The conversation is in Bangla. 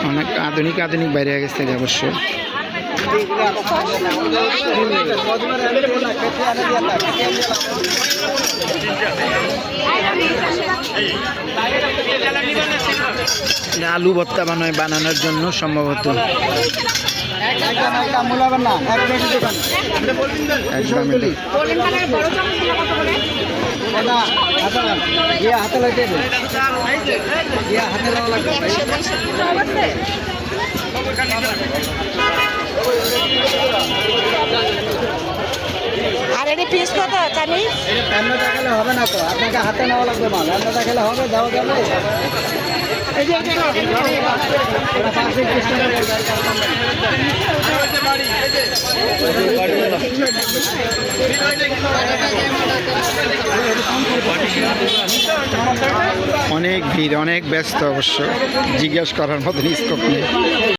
অনেক আধুনিক আধুনিক বাইরে গেছে অবশ্য। আলু ভর্তা বানানোর জন্য সম্ভবত আর এটি পিস কত জানি রান্না দেখালে হবে না তো, আপনাকে হাতে নেওয়া লাগবে মাল। রান্না দেখালে হবে, দেওয়া যাবে। অনেক ভিড়, অনেক ব্যস্ত অবশ্য, জিজ্ঞাসা করার মতন স্কোপ নেই।